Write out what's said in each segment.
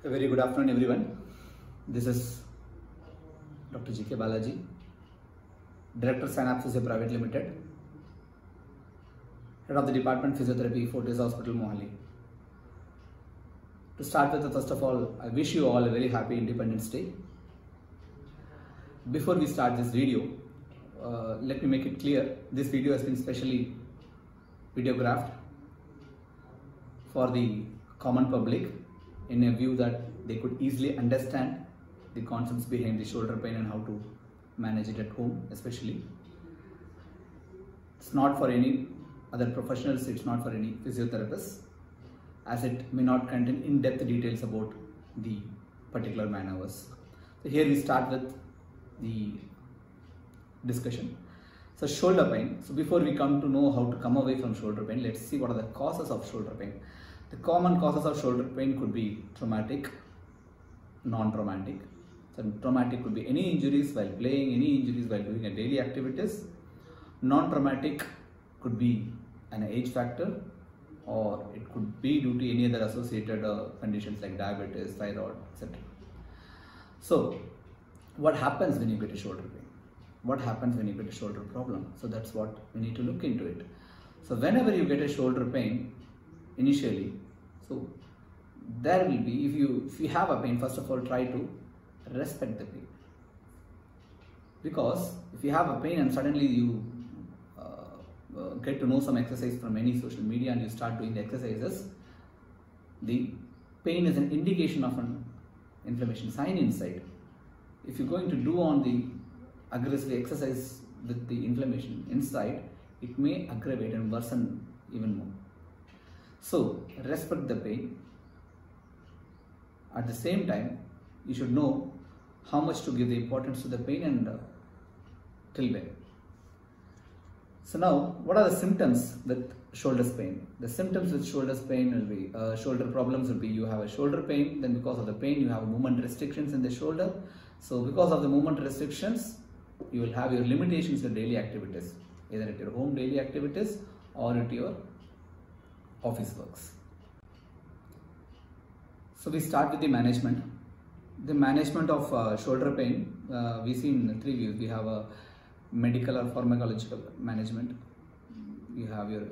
A very good afternoon, everyone. This is Dr. G.K. Balaji, Director Synapse Physio Private Limited, Head of the Department Physiotherapy, Fortis Hospital, Mohali. To start with, first of all, I wish you all a very happy Independence Day. Before we start this video, let me make it clear, this video has been specially videographed for the common public in a view that they could easily understand the concepts behind the shoulder pain and how to manage it at home especially. It's not for any other professionals, it's not for any physiotherapists, as it may not contain in-depth details about the particular maneuvers. So here we start with the discussion. So shoulder pain. So before we come to know how to come away from shoulder pain, let's see what are the causes of shoulder pain. The common causes of shoulder pain could be traumatic, non-traumatic. So traumatic could be any injuries while playing, any injuries while doing a daily activities. Non-traumatic could be an age factor, or it could be due to any other associated conditions like diabetes, thyroid, etc. So what happens when you get a shoulder pain? What happens when you get a shoulder problem? So that's what we need to look into it. So whenever you get a shoulder pain, initially, so there will be, if you have a pain, first of all try to respect the pain, because if you have a pain and suddenly you get to know some exercise from any social media and you start doing the exercises, the pain is an indication of an inflammation sign inside. If you're going to do on the aggressive exercise with the inflammation inside, it may aggravate and worsen even more. So respect the pain. At the same time, you should know how much to give the importance to the pain and till when. So now, what are the symptoms with shoulder pain? The symptoms with shoulder pain will be, shoulder problems will be, you have a shoulder pain, then because of the pain you have movement restrictions in the shoulder. So because of the movement restrictions, you will have your limitations in daily activities, either at your home daily activities or at your office works. So we start with the management. The management of shoulder pain, we see in three views. We have a medical or pharmacological management. You have your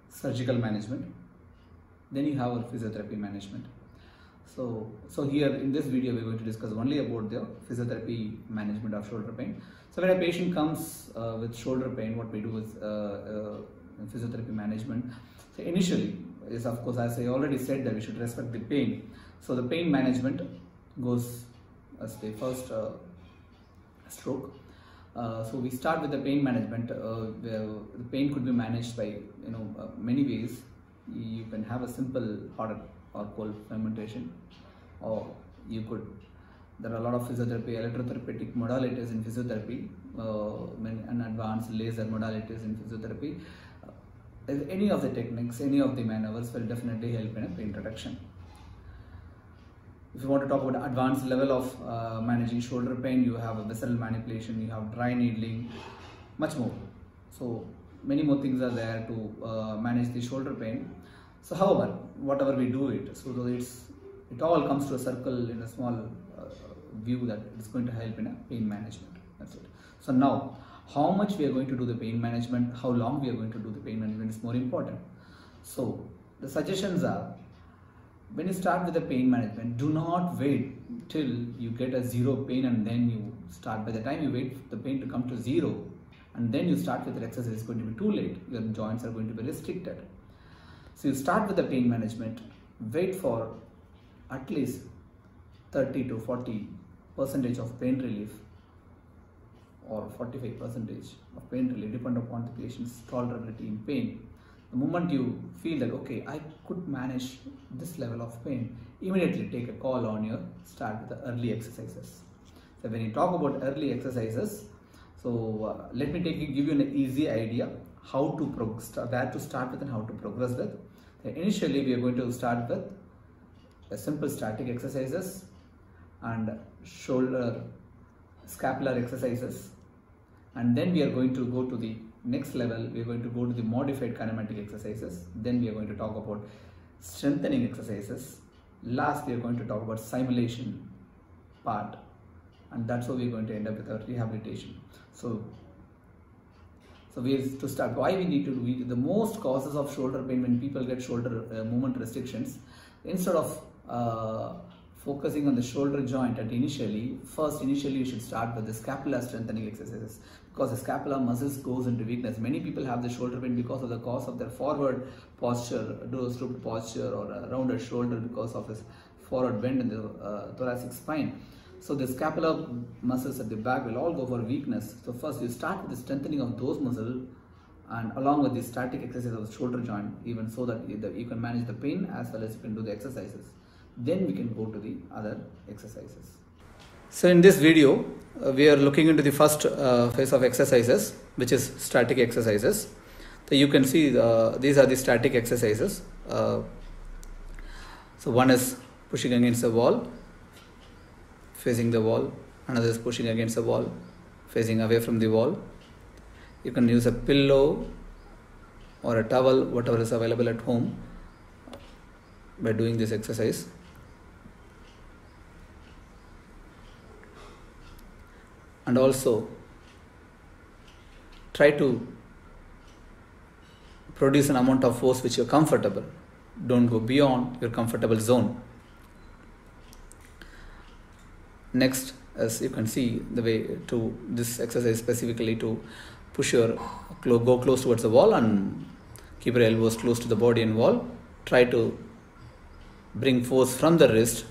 surgical management. Then you have our physiotherapy management. So here in this video, we're going to discuss only about the physiotherapy management of shoulder pain. So when a patient comes with shoulder pain, what we do is physiotherapy management. So initially is, of course, as I already said, that we should respect the pain. So the pain management goes as the first stroke. So we start with the pain management. The pain could be managed by many ways. You can have a simple hot or cold fermentation, or you could. There are a lot of physiotherapy, electrotherapeutic modalities in physiotherapy, and advanced laser modalities in physiotherapy. Any of the techniques, any of the maneuvers will definitely help in a pain reduction. If you want to talk about advanced level of managing shoulder pain, you have a visceral manipulation, you have dry needling, much more. So many more things are there to manage the shoulder pain. So however, whatever we do it, so it all comes to a circle in a small view that it's going to help in a pain management. That's it. So now, how much we are going to do the pain management, how long we are going to do the pain management is more important. So the suggestions are, when you start with the pain management, do not wait till you get a zero pain and then you start. By the time you wait for the pain to come to zero and then you start with the exercise, it's going to be too late. Your joints are going to be restricted. So you start with the pain management, wait for at least 30 to 40% of pain relief, or 45% of pain relief, depending upon the patient's tolerability in pain. The moment you feel that, okay, I could manage this level of pain, immediately take a call on your start with the early exercises. So when you talk about early exercises, so let me give you an easy idea how to where to start with and how to progress with. So initially, we are going to start with a simple static exercises and shoulder scapular exercises, and then we are going to go to the next level. We are going to go to the modified kinematic exercises. Then we are going to talk about strengthening exercises, Last, we are going to talk about simulation part, and that's how we're going to end up with our rehabilitation. So we have to start. Why we need to do the most causes of shoulder pain when people get shoulder movement restrictions. Instead of focusing on the shoulder joint at initially you should start with the scapular strengthening exercises, because the scapular muscles goes into weakness. Many people have the shoulder pain because of the cause of their forward posture, dorsal posture, or a rounded shoulder because of his forward bend in the thoracic spine. So the scapular muscles at the back will all go for weakness. So first you start with the strengthening of those muscles, and along with the static exercise of the shoulder joint, even so that you can manage the pain as well as you can do the exercises. Then we can go to the other exercises. So in this video, we are looking into the first phase of exercises, which is static exercises. So you can see these are the static exercises. So one is pushing against the wall, facing the wall. Another is pushing against the wall, facing away from the wall. You can use a pillow or a towel, whatever is available at home, by doing this exercise. And also try to produce an amount of force which you're comfortable. Don't go beyond your comfortable zone. Next, as you can see, the way to this exercise specifically to push your go close towards the wall and keep your elbows close to the body and wall. Try to bring force from the wrist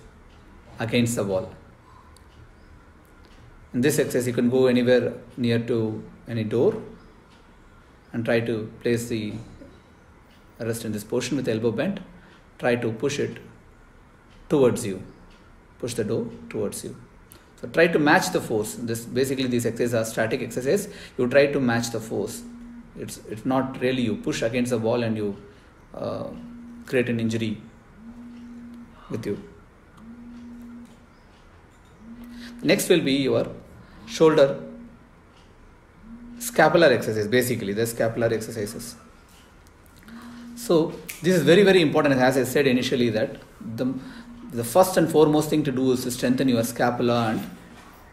against the wall. In this exercise, you can go anywhere near to any door and try to place the wrist in this position with the elbow bent. Try to push it towards you. Push the door towards you. So try to match the force. Basically these exercises are static exercises. You try to match the force. It's not really you push against the wall and you create an injury with you. Next will be your shoulder scapular exercise, basically the scapular exercises. So this is very, very important, as I said initially, that the first and foremost thing to do is to strengthen your scapula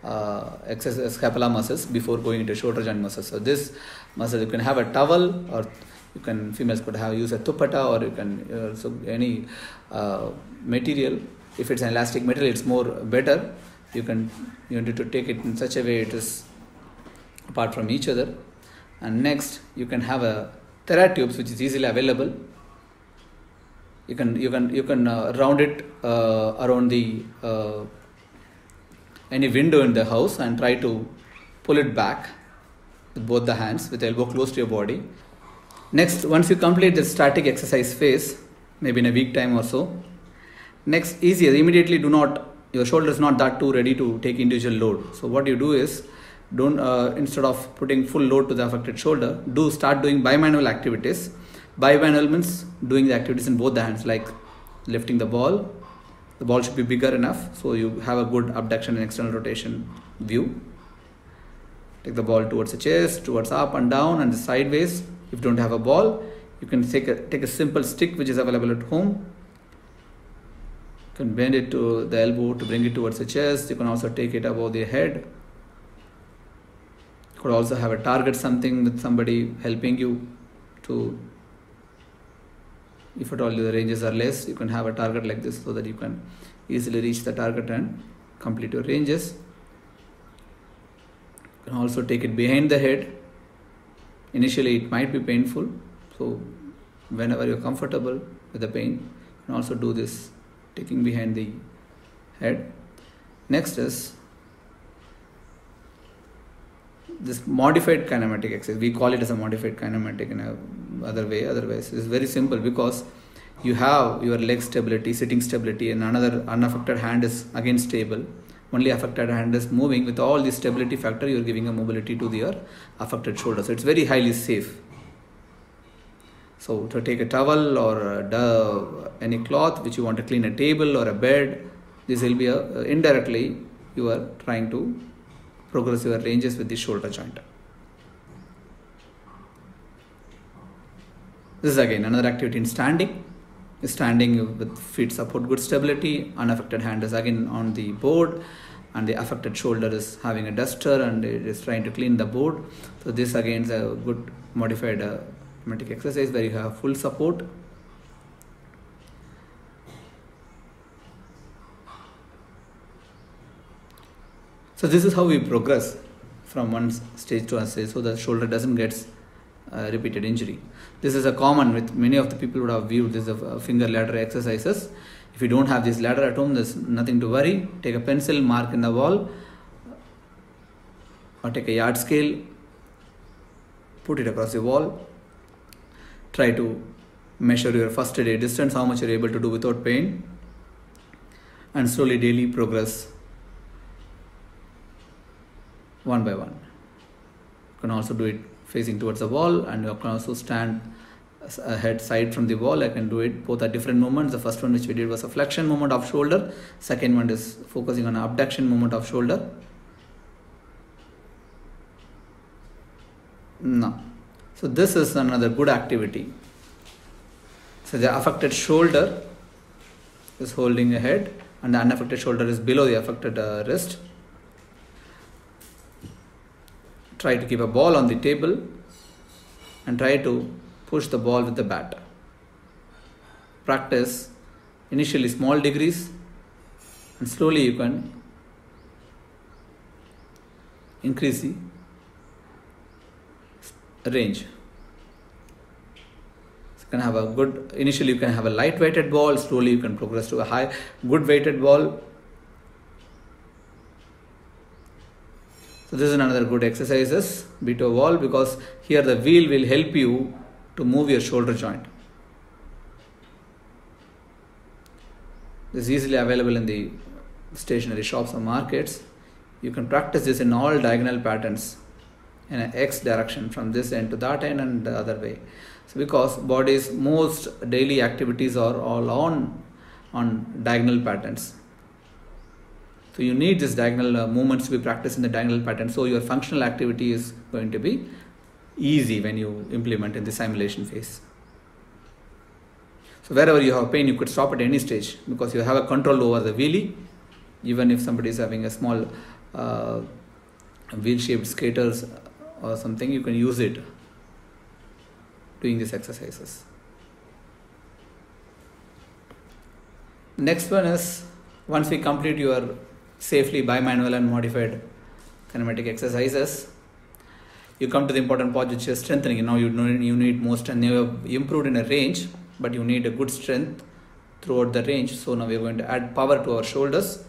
and scapular muscles before going into shoulder joint muscles. So this muscle, you can have a towel, or you can, females could use a tuppata, or you can any material. If it's an elastic material, it's more better. You need to take it in such a way it is apart from each other. And next, you can have a TheraTubes, which is easily available. You can round it around the any window in the house and try to pull it back with both the hands with the elbow close to your body. Next, once you complete the static exercise phase, maybe in a week time or so, next, easier, immediately your shoulder is not that too ready to take individual load. So what you do is, instead of putting full load to the affected shoulder, start doing bimanual activities. Bimanual means doing the activities in both the hands, like lifting the ball. The ball should be bigger enough so you have a good abduction and external rotation view. Take the ball towards the chest, towards up and down and sideways. If you don't have a ball, you can take a simple stick which is available at home. You can bend it to the elbow to bring it towards the chest. You can also take it above the head. You could also have a target, something with somebody helping you to, if at all the ranges are less, you can have a target like this so that you can easily reach the target and complete your ranges. You can also take it behind the head. Initially it might be painful, so whenever you're comfortable with the pain, you can also do this, taking behind the head. Next is this modified kinematic exercise. We call it as a modified kinematic in a other way. Otherwise, it's very simple, because you have your leg stability, sitting stability, and another unaffected hand is again stable. Only affected hand is moving. With all the stability factor, you are giving a mobility to your affected shoulder. So it's very highly safe. So to take a towel or any cloth which you want to clean a table or a bed, this will be indirectly you are trying to progress your ranges with the shoulder joint. This is again another activity in standing. standing with feet support, good stability. Unaffected hand is again on the board, and the affected shoulder is having a duster and it is trying to clean the board. So this again is a good modified pneumatic exercise where you have full support. So this is how we progress from one stage to another stage, so the shoulder doesn't get repeated injury. This is a common with many of the people would have viewed this as finger ladder exercises. If you don't have this ladder at home, there's nothing to worry. Take a pencil, mark in the wall, or take a yard scale, put it across the wall. Try to measure your first day distance, how much you're able to do without pain, and slowly daily progress one by one. You can also do it facing towards the wall, and you can also stand head side from the wall. I can do it. Both are different movements. The first one which we did was a flexion movement of shoulder. Second one is focusing on abduction movement of shoulder. Now, so this is another good activity. So the affected shoulder is holding a head, and the unaffected shoulder is below the affected wrist. Try to keep a ball on the table and try to push the ball with the bat. Practice initially small degrees, and slowly you can increase the range. So you can have a good, initially you can have a light weighted ball, slowly you can progress to a high, good weighted ball. So this is another good exercises, beat a wall, because here the wheel will help you to move your shoulder joint. This is easily available in the stationery shops or markets. You can practice this in all diagonal patterns in an X direction, from this end to that end and the other way. So because body's most daily activities are all on diagonal patterns. So you need this diagonal movements to be practiced in the diagonal pattern. So your functional activity is going to be easy when you implement in the simulation phase. So wherever you have pain, you could stop at any stage, because you have a control over the wheelie. Even if somebody is having a small wheel-shaped skaters or something, you can use it doing these exercises. Next one is, once we complete your safely bimanual and modified kinematic exercises, you come to the important part, which is strengthening. Now you need more strength. You have improved in a range, but you need a good strength throughout the range. So now we are going to add power to our shoulders.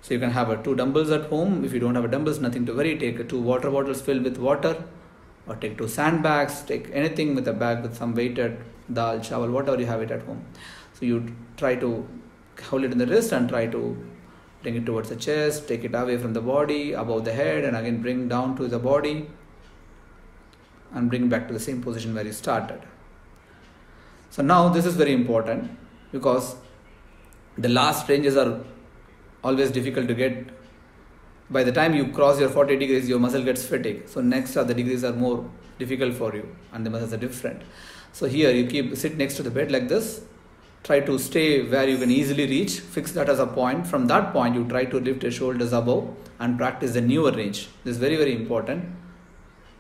So you can have 2 dumbbells at home. If you don't have dumbbells, nothing to worry. Take 2 water bottles filled with water, or take 2 sandbags. Take anything with a bag with some weighted dal, shovel, whatever you have it at home. So you try to hold it in the wrist and try to bring it towards the chest, take it away from the body, above the head, and again bring down to the body and bring back to the same position where you started. So now this is very important, because the last ranges are always difficult to get. By the time you cross your 40 degrees, your muscle gets fatigued. So next the degrees are more difficult for you, and the muscles are different. So here you sit next to the bed like this. Try to stay where you can easily reach. Fix that as a point. From that point, you try to lift your shoulders above and practice the newer range. This is very, very important,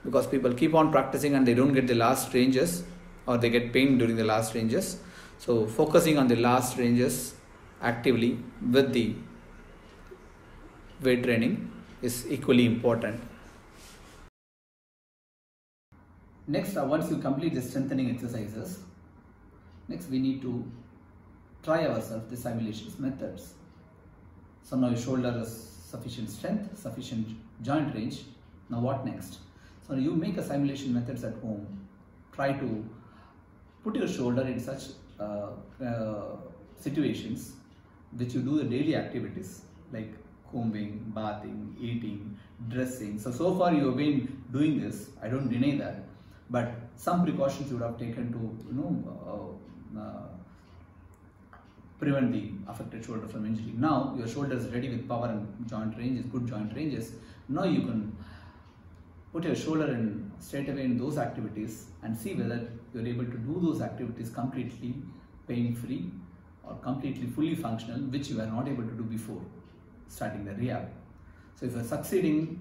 because people keep on practicing and they don't get the last ranges, or they get pain during the last ranges. So focusing on the last ranges actively with the weight training is equally important. Next, once you complete the strengthening exercises, next we need to try ourselves the simulations methods. So now your shoulder has sufficient strength, sufficient joint range. Now what next? So you make a simulation methods at home. Try to put your shoulder in such situations which you do the daily activities like combing, bathing, eating, dressing. So far you have been doing this, I don't deny that, but some precautions you would have taken to prevent the affected shoulder from injury. Now your shoulder is ready with power and joint ranges, good joint ranges. Now you can put your shoulder in straight away in those activities and see whether you're able to do those activities completely pain-free or completely fully functional, which you were not able to do before starting the rehab. So if you are succeeding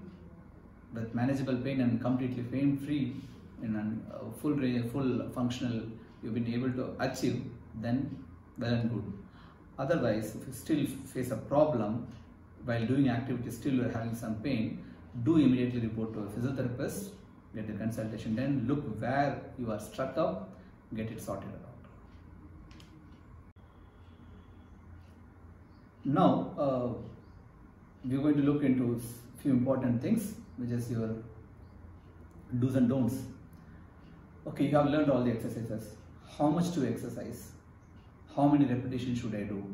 with manageable pain and completely pain-free in a full functional, you've been able to achieve, then well and good. Otherwise, if you still face a problem while doing activity, still you are having some pain, do immediately report to a physiotherapist, get the consultation done, look where you are struck up, get it sorted out. Now, we're going to look into a few important things, which is your do's and don'ts. Okay, you have learned all the exercises. How much to exercise? How many repetitions should I do?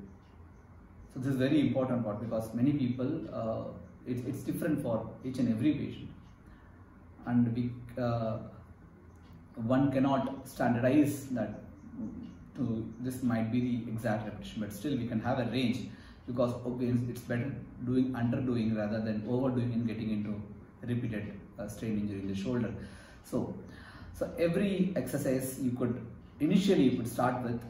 So this is very important part, because many people, it's different for each and every patient, and one cannot standardize that this might be the exact repetition, but still we can have a range, because it's better underdoing rather than overdoing and getting into repeated strain injury in the shoulder. So every exercise initially you could start with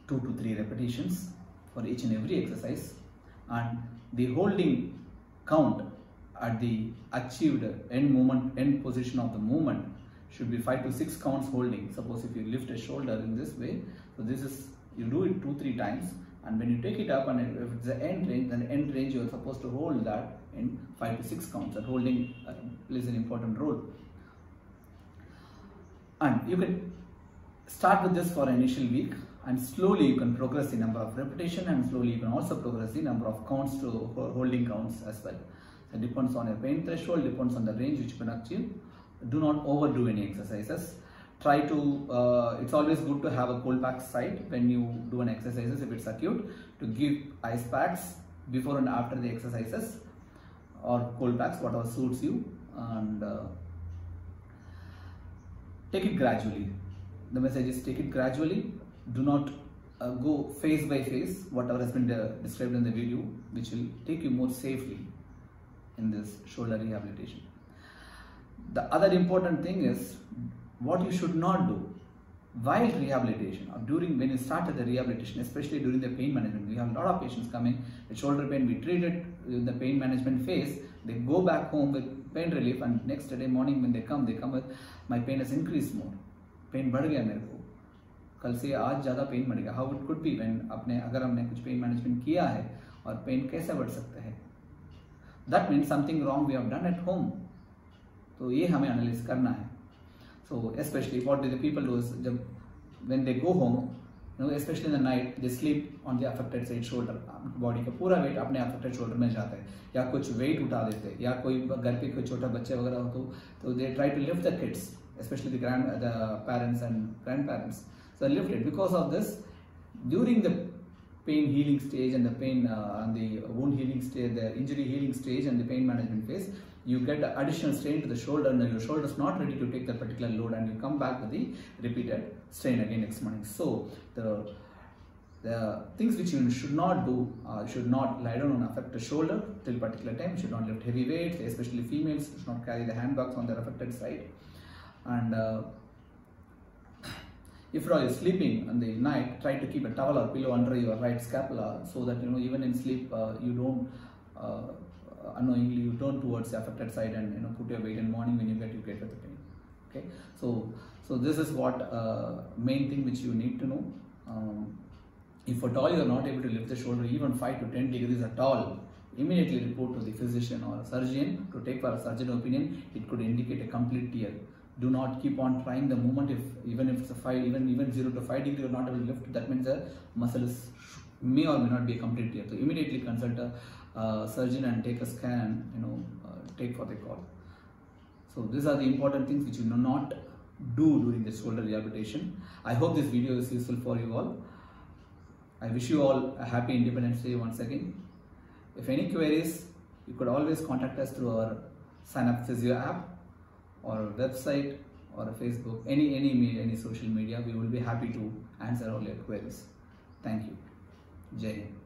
2 to 3 repetitions for each and every exercise, and the holding count at the achieved end position of the movement should be 5 to 6 counts holding. Suppose if you lift a shoulder in this way, so this is, you do it 2-3 times, and when you take it up and if it's the end range, then the end range you are supposed to hold that in 5 to 6 counts, and holding plays an important role. And you can start with this for an initial week, and slowly you can progress the number of repetition, and slowly you can also progress the number of counts to holding counts as well. So it depends on your pain threshold, depends on the range which you can achieve. Do not overdo any exercises. Try to, it's always good to have a cold pack side when you do an exercises if it's acute, to give ice packs before and after the exercises, or cold packs, whatever suits you, and take it gradually. The message is take it gradually. Do not go phase by phase, whatever has been described in the video, which will take you more safely in this shoulder rehabilitation. The other important thing is what you should not do while rehabilitation or when you started the rehabilitation, especially during the pain management. We have a lot of patients coming with shoulder pain. We treat it in the pain management phase. They go back home with pain relief, and next day morning when they come with, my pain has increased more. Pain बढ़ गया मेरे को, कल से आज ज़्यादा pen बढ़ गया. How it could be when अगर हमने कुछ पेन मैनेजमेंट किया है और पेन कैसे बढ़ सकता है? That means something wrong we have done at home. तो ये हमें एनालिसिस करना है. So especially what do the people do is when they go home, especially in the night, they sleep on the affected side shoulder. Body का पूरा wait अपने affected shoulder में जाता है, या कुछ वेट उठा देते हैं, या कोई घर पे कोई छोटा बच्चे वगैरह हो तो they try to lift the kids, especially the parents and grandparents. So lift it. Because of this, during the pain healing stage and the pain and the wound healing stage, the injury healing stage and the pain management phase, you get additional strain to the shoulder, and your shoulder is not ready to take that particular load, and you come back with the repeated strain again next morning. So the things which you should not do, you should not lie down on affected shoulder till particular time. You should not lift heavy weights, especially females should not carry the handbags on their affected side. And if you are sleeping in the night, try to keep a towel or pillow under your right scapula, so that even in sleep you don't unknowingly you turn towards the affected side and put your weight in morning when you get with the pain. Okay, so this is what main thing which you need to know. If at all you are not able to lift the shoulder even 5 to 10 degrees at all, immediately report to the physician or surgeon to take for a surgeon opinion. It could indicate a complete tear. Do not keep on trying the movement even if it's a 0 to 5 degree you are not able to lift. That means the muscle may or may not be a complete tear. So immediately consult a surgeon and take a scan and take for the call. So these are the important things which you do not do during the shoulder rehabilitation. I hope this video is useful for you all. I wish you all a happy Independence Day once again. If any queries, you could always contact us through our Sign Up Physio app or website or Facebook, any social media. We will be happy to answer all your queries. Thank you. Jai Hind.